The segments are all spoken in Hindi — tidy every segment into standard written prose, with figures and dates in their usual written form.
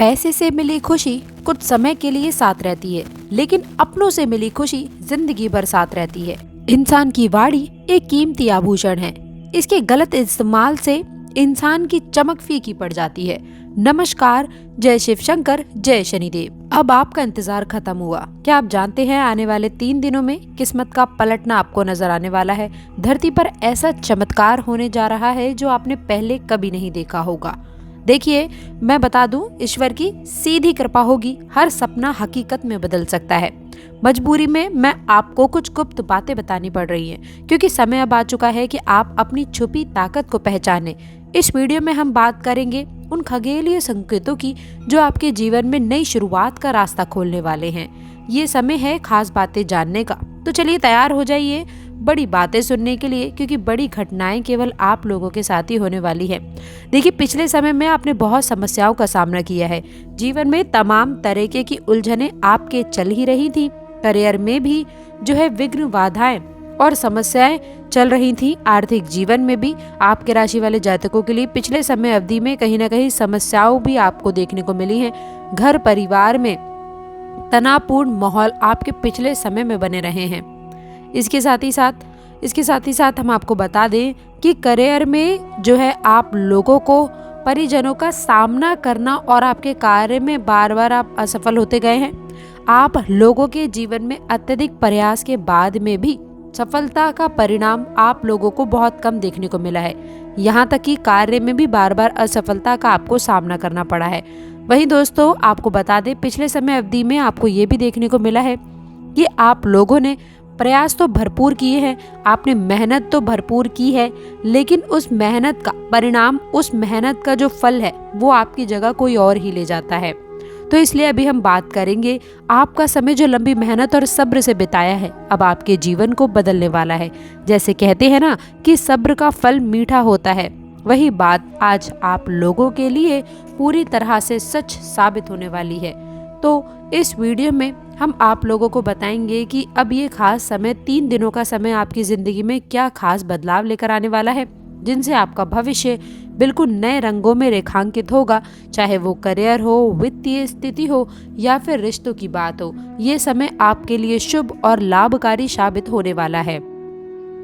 पैसे से मिली खुशी कुछ समय के लिए साथ रहती है, लेकिन अपनों से मिली खुशी जिंदगी भर साथ रहती है। इंसान की वाणी एक कीमती आभूषण है। इसके गलत इस्तेमाल से इंसान की चमक फीकी पड़ जाती है। नमस्कार, जय शिव शंकर, जय शनिदेव। अब आपका इंतजार खत्म हुआ। क्या आप जानते हैं आने वाले 3 दिनों में किस्मत का पलटना आपको नजर आने वाला है। धरती पर ऐसा चमत्कार होने जा रहा है जो आपने पहले कभी नहीं देखा होगा। देखिए, मैं बता दूं, ईश्वर की सीधी कृपा होगी, हर सपना हकीकत में बदल सकता है। मजबूरी में मैं आपको कुछ गुप्त बातें बतानी पड़ रही हैं, क्योंकि समय अब आ चुका है कि आप अपनी छुपी ताकत को पहचानें। इस वीडियो में हम बात करेंगे उन खगोलीय संकेतों की जो आपके जीवन में नई शुरुआत का रास्ता खोलने वाले हैं। ये समय है खास बातें जानने का, तो चलिए तैयार हो जाइए बड़ी बातें सुनने के लिए, क्योंकि बड़ी घटनाएं केवल आप लोगों के साथ ही होने वाली है। देखिए, पिछले समय में आपने बहुत समस्याओं का सामना किया है। जीवन में तमाम तरीके की उलझनें आपके चल ही रही थी। करियर में भी जो है विघ्न, बाधाएं और समस्याएं चल रही थी। आर्थिक जीवन में भी आपके राशि वाले जातकों के लिए पिछले समय अवधि में कहीं ना कहीं समस्याओं भी आपको देखने को मिली है। घर परिवार में तनावपूर्ण माहौल आपके पिछले समय में बने रहे हैं। इसके साथ ही साथ हम आपको बता दें कि करियर में जो है आप लोगों को परिजनों का सामना करना और आपके कार्य में बार बार आप असफल होते गए हैं। आप लोगों के जीवन में अत्यधिक प्रयास के बाद में भी सफलता का परिणाम आप लोगों को बहुत कम देखने को मिला है। यहाँ तक कि कार्य में भी बार बार असफलता का आपको सामना करना पड़ा है। वहीं दोस्तों, आपको बता दें, पिछले समय अवधि में आपको ये भी देखने को मिला है कि आप लोगों ने प्रयास तो भरपूर किए हैं, आपने मेहनत तो भरपूर की है, लेकिन उस मेहनत का परिणाम, उस मेहनत का जो फल है वो आपकी जगह कोई और ही ले जाता है। तो इसलिए अभी हम बात करेंगे, आपका समय जो लंबी मेहनत और सब्र से बिताया है अब आपके जीवन को बदलने वाला है। जैसे कहते हैं ना कि सब्र का फल मीठा होता है, वही बात आज आप लोगों के लिए पूरी तरह से सच साबित होने वाली है। तो इस वीडियो में हम आप लोगों को बताएंगे कि अब ये खास समय, 3 दिनों का समय आपकी जिंदगी में क्या खास बदलाव लेकर आने वाला है, जिनसे आपका भविष्य बिल्कुल नए रंगों में रेखांकित होगा। चाहे वो करियर हो, वित्तीय स्थिति हो या फिर रिश्तों की बात हो, ये समय आपके लिए शुभ और लाभकारी साबित होने वाला है।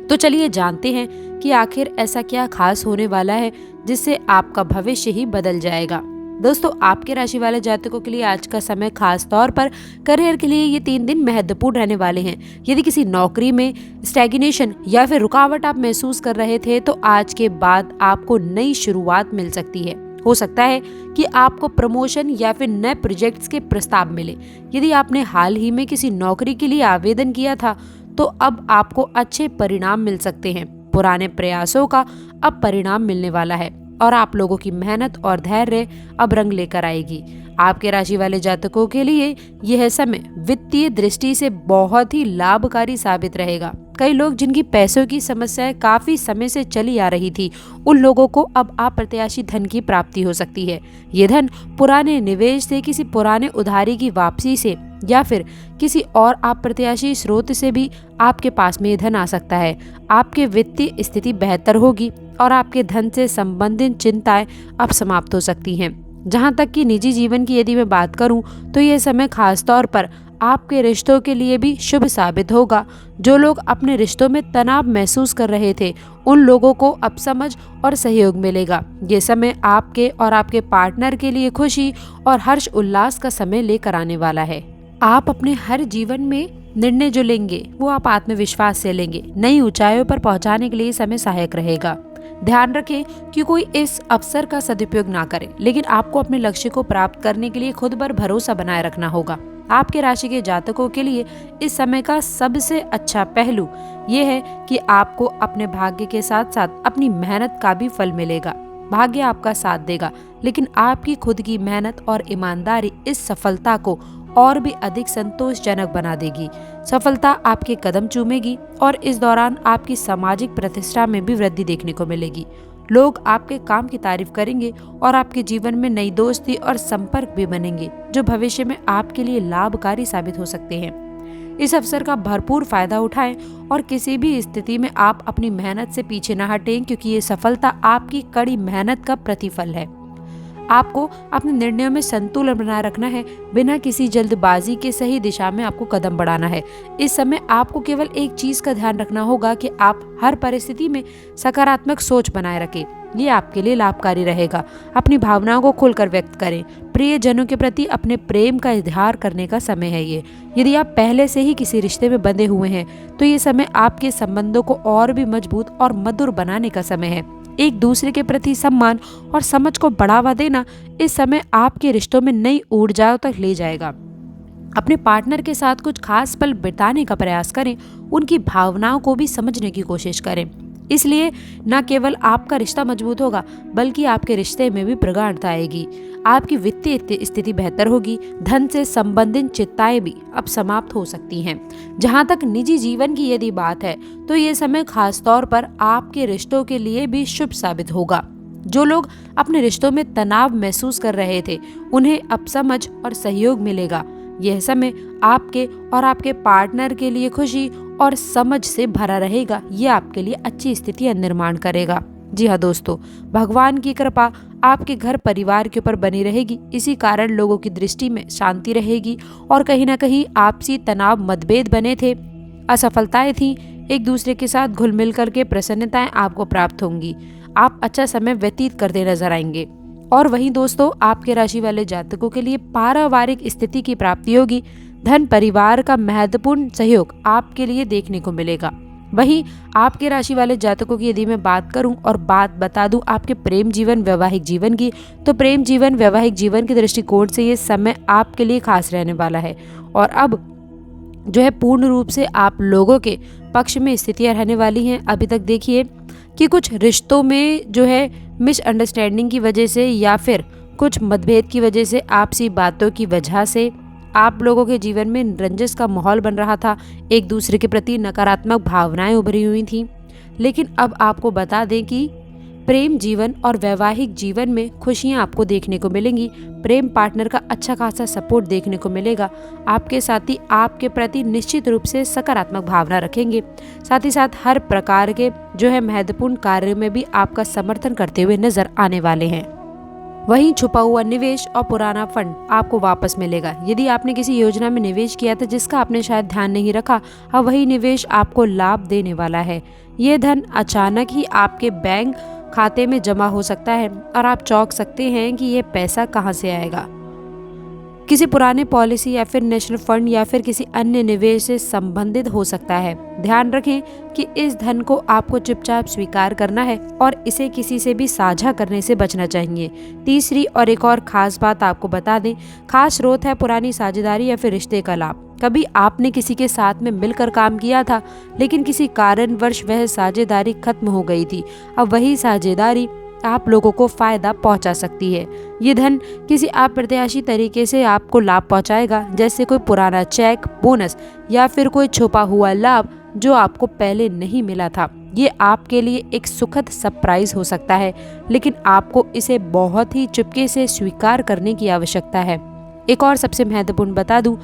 तो चलिए जानते हैं कि आखिर ऐसा क्या खास होने वाला है जिससे आपका भविष्य ही बदल जाएगा। दोस्तों, आपके राशि वाले जातकों के लिए आज का समय खास तौर पर करियर के लिए ये 3 दिन महत्वपूर्ण रहने वाले हैं। यदि किसी नौकरी में स्टैग्नेशन या फिर रुकावट आप महसूस कर रहे थे, तो आज के बाद आपको नई शुरुआत मिल सकती है। हो सकता है कि आपको प्रमोशन या फिर नए प्रोजेक्ट्स के प्रस्ताव मिले। यदि आपने हाल ही में किसी नौकरी के लिए आवेदन किया था, तो अब आपको अच्छे परिणाम मिल सकते हैं। पुराने प्रयासों का अब परिणाम मिलने वाला है और आप लोगों की मेहनत और धैर्य अब रंग लेकर आएगी। आपके राशि वाले जातकों के लिए यह समय वित्तीय दृष्टि से बहुत ही लाभकारी साबित रहेगा। कई लोग जिनकी पैसों की समस्याएं काफी समय से चली आ रही थी, उन लोगों को अब अप्रत्याशित धन की प्राप्ति हो सकती है। ये धन पुराने निवेश से, किसी पुराने उधारी की वापसी से या फिर किसी और अप्रत्याशित स्रोत से भी आपके पास में धन आ सकता है। आपके वित्तीय स्थिति बेहतर होगी और आपके धन से संबंधित चिंताएं अब समाप्त हो सकती हैं। जहां तक कि निजी जीवन की यदि मैं बात करूं, तो यह समय खास तौर पर आपके रिश्तों के लिए भी शुभ साबित होगा। जो लोग अपने रिश्तों में तनाव महसूस कर रहे थे, उन लोगों को अब समझ और सहयोग मिलेगा। ये समय आपके और आपके पार्टनर के लिए खुशी और हर्ष उल्लास का समय लेकर आने वाला है। आप अपने हर जीवन में निर्णय जो लेंगे वो आप आत्मविश्वास से लेंगे। नई ऊंचाइयों पर पहुंचाने के लिए समय सहायक रहेगा। ध्यान रखें कि कोई इस अवसर का सदुपयोग ना करे, लेकिन आपको अपने लक्ष्य को प्राप्त करने के लिए खुद पर भरोसा बनाए रखना होगा। आपके राशि के जातकों के लिए इस समय का सबसे अच्छा पहलू ये है कि आपको अपने भाग्य के साथ साथ अपनी मेहनत का भी फल मिलेगा। भाग्य आपका साथ देगा, लेकिन आपकी खुद की मेहनत और ईमानदारी इस सफलता को और भी अधिक संतोषजनक बना देगी। सफलता आपके कदम चूमेगी और इस दौरान आपकी सामाजिक प्रतिष्ठा में भी वृद्धि देखने को मिलेगी। लोग आपके काम की तारीफ करेंगे और आपके जीवन में नई दोस्ती और संपर्क भी बनेंगे, जो भविष्य में आपके लिए लाभकारी साबित हो सकते हैं। इस अवसर का भरपूर फायदा उठाएं और किसी भी स्थिति में आप अपनी मेहनत से पीछे न हटें, क्योंकि ये सफलता आपकी कड़ी मेहनत का प्रतिफल है। आपको अपने निर्णयों में संतुलन बनाए रखना है, बिना किसी जल्दबाजी के सही दिशा में आपको कदम बढ़ाना है। इस समय आपको केवल एक चीज का ध्यान रखना होगा कि आप हर परिस्थिति में सकारात्मक सोच बनाए रखें। ये आपके लिए लाभकारी रहेगा। अपनी भावनाओं को खुलकर व्यक्त करें। प्रियजनों के प्रति अपने प्रेम का इजहार करने का समय है ये। यदि आप पहले से ही किसी रिश्ते में बंधे हुए हैं तो ये समय आपके संबंधों को और भी मजबूत और मधुर बनाने का समय है। एक दूसरे के प्रति सम्मान और समझ को बढ़ावा देना इस समय आपके रिश्तों में नई ऊर्जाओं तक ले जाएगा। अपने पार्टनर के साथ कुछ खास पल बिताने का प्रयास करें, उनकी भावनाओं को भी समझने की कोशिश करें। इसलिए न केवल आपका रिश्ता मजबूत होगा बल्कि आपके रिश्ते में भी प्रगाढ़ता आएगी। आपकी वित्तीय स्थिति बेहतर होगी। धन से संबंधित चिंताएं भी अब समाप्त हो सकती हैं। जहां तक निजी जीवन की यदि बात है तो ये समय खास तौर पर आपके रिश्तों के लिए भी शुभ साबित होगा। जो लोग अपने रिश्तों में तनाव महसूस कर रहे थे उन्हें अब समझ और सहयोग मिलेगा। यह समय आपके और आपके पार्टनर के लिए खुशी और समझ से भरा रहेगा। ये आपके लिए अच्छी स्थिति निर्माण करेगा। जी हाँ दोस्तों, भगवान की कृपा आपके घर परिवार के ऊपर बनी रहेगी। इसी कारण लोगों की दृष्टि में शांति रहेगी और कहीं ना कहीं आपसी तनाव मतभेद बने थे, असफलताएं थी, एक दूसरे के साथ घुल मिल करके प्रसन्नताएं आपको प्राप्त होंगी। आप अच्छा समय व्यतीत करते नजर आएंगे। और वहीं दोस्तों, आपके राशि वाले जातकों के लिए पारिवारिक स्थिति की प्राप्ति होगी। धन परिवार का महत्वपूर्ण सहयोग आपके लिए देखने को मिलेगा। वहीं आपके राशि वाले जातकों की यदि मैं बात करूं और बात बता दूं आपके प्रेम जीवन वैवाहिक जीवन की, तो प्रेम जीवन वैवाहिक जीवन के दृष्टिकोण से ये समय आपके लिए खास रहने वाला है। और अब जो है पूर्ण रूप से आप लोगों के पक्ष में स्थितियां रहने वाली हैं। अभी तक देखिए कि कुछ रिश्तों में जो है मिसअंडरस्टैंडिंग की वजह से या फिर कुछ मतभेद की वजह से, आपसी बातों की वजह से आप लोगों के जीवन में रंजिश का माहौल बन रहा था। एक दूसरे के प्रति नकारात्मक भावनाएं उभरी हुई थी। लेकिन अब आपको बता दें कि प्रेम जीवन और वैवाहिक जीवन में खुशियां आपको देखने को मिलेंगी। प्रेम पार्टनर का अच्छा खासा सपोर्ट देखने को मिलेगा। आपके साथी आपके प्रति निश्चित रूप से सकारात्मक भावना रखेंगे। साथ ही साथ हर प्रकार के जो है महत्वपूर्ण कार्य में भी आपका समर्थन करते हुए नजर आने वाले हैं। वहीं छुपा हुआ निवेश और पुराना फंड आपको वापस मिलेगा। यदि आपने किसी योजना में निवेश किया था जिसका आपने शायद ध्यान नहीं रखा, अब वही निवेश आपको लाभ देने वाला है। ये धन अचानक ही आपके बैंक खाते में जमा हो सकता है और आप चौंक सकते हैं कि ये पैसा कहां से आएगा। किसी पुराने पॉलिसी या फिर नेशनल फंड या फिर किसी अन्य निवेश से संबंधित हो सकता है। ध्यान रखें कि इस धन को आपको चुपचाप स्वीकार करना है और इसे किसी से भी साझा करने से बचना चाहिए। तीसरी और एक और खास बात आपको बता दें, खास स्रोत है पुरानी साझेदारी या फिर रिश्ते का लाभ। कभी आपने किसी के साथ में मिलकर काम किया था लेकिन किसी कारणवश वह साझेदारी खत्म हो गई थी। अब वही साझेदारी आप लोगों को फायदा पहुंचा सकती है। ये धन किसी अप्रत्याशित तरीके से आपको लाभ पहुंचाएगा, जैसे कोई पुराना चेक, बोनस या फिर कोई छुपा हुआ लाभ जो आपको पहले नहीं मिला था। ये आपके लिए एक सुखद सरप्राइज हो सकता है, लेकिन आपको इसे बहुत ही चुपके से स्वीकार करने की आवश्यकता है। एक और सबसे महत्वपूर्ण बता दूं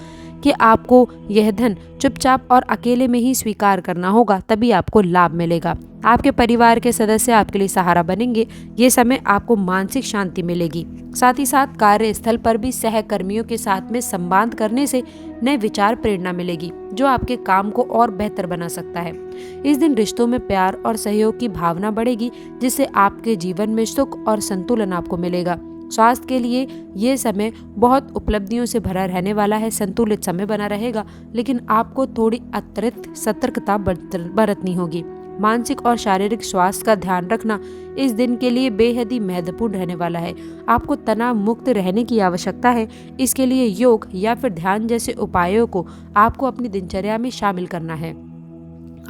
कि आपको यह धन चुपचाप और अकेले में ही स्वीकार करना होगा, तभी आपको लाभ मिलेगा। आपके परिवार के सदस्य आपके लिए सहारा बनेंगे। ये समय आपको मानसिक शांति मिलेगी। साथ ही साथ कार्यस्थल पर भी सहकर्मियों के साथ में संवाद करने से नए विचार प्रेरणा मिलेगी जो आपके काम को और बेहतर बना सकता है। इस दिन रिश्तों में प्यार और सहयोग की भावना बढ़ेगी, जिससे आपके जीवन में सुख और संतुलन आपको मिलेगा। स्वास्थ्य के लिए ये समय बहुत उपलब्धियों से भरा रहने वाला है। संतुलित समय बना रहेगा, लेकिन आपको थोड़ी अतिरिक्त सतर्कता बरतनी होगी। मानसिक और शारीरिक स्वास्थ्य का ध्यान रखना इस दिन के लिए बेहद ही महत्वपूर्ण रहने वाला है। आपको तनाव मुक्त रहने की आवश्यकता है। इसके लिए योग या फिर ध्यान जैसे उपायों को आपको अपनी दिनचर्या में शामिल करना है।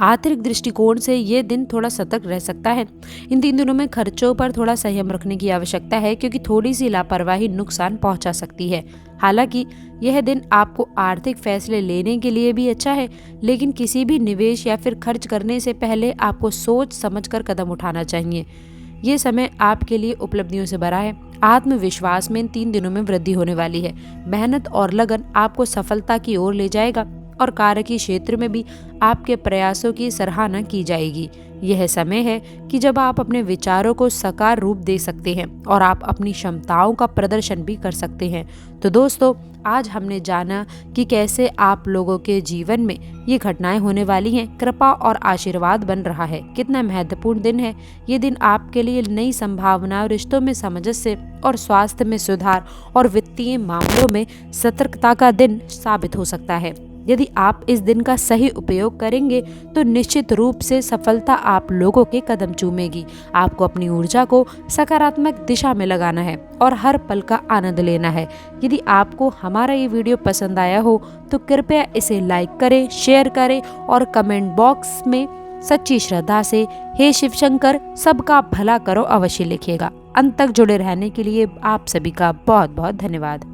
आर्थिक दृष्टिकोण से ये दिन थोड़ा सतर्क रह सकता है। इन 3 दिनों में खर्चों पर थोड़ा संयम रखने की आवश्यकता है, क्योंकि थोड़ी सी लापरवाही नुकसान पहुंचा सकती है। हालांकि यह दिन आपको आर्थिक फैसले लेने के लिए भी अच्छा है, लेकिन किसी भी निवेश या फिर खर्च करने से पहले आपको सोच समझकर कदम उठाना चाहिए। ये समय आपके लिए उपलब्धियों से भरा है। आत्मविश्वास में इन 3 दिनों में वृद्धि होने वाली है। मेहनत और लगन आपको सफलता की ओर ले जाएगा और कार्य के क्षेत्र में भी आपके प्रयासों की सराहना की जाएगी। यह समय है कि जब आप अपने विचारों को साकार रूप दे सकते हैं और आप अपनी क्षमताओं का प्रदर्शन भी कर सकते हैं। तो दोस्तों, आज हमने जाना कि कैसे आप लोगों के जीवन में ये घटनाएं होने वाली हैं, कृपा और आशीर्वाद बन रहा है। कितना महत्वपूर्ण दिन है ये दिन आपके लिए। नई संभावनाओं, रिश्तों में सामंजस्य और स्वास्थ्य में सुधार और वित्तीय मामलों में सतर्कता का दिन साबित हो सकता है। यदि आप इस दिन का सही उपयोग करेंगे तो निश्चित रूप से सफलता आप लोगों के कदम चूमेगी। आपको अपनी ऊर्जा को सकारात्मक दिशा में लगाना है और हर पल का आनंद लेना है। यदि आपको हमारा ये वीडियो पसंद आया हो तो कृपया इसे लाइक करें, शेयर करें और कमेंट बॉक्स में सच्ची श्रद्धा से हे शिव शंकर सबका भला करो अवश्य लिखिएगा। अंत तक जुड़े रहने के लिए आप सभी का बहुत बहुत धन्यवाद।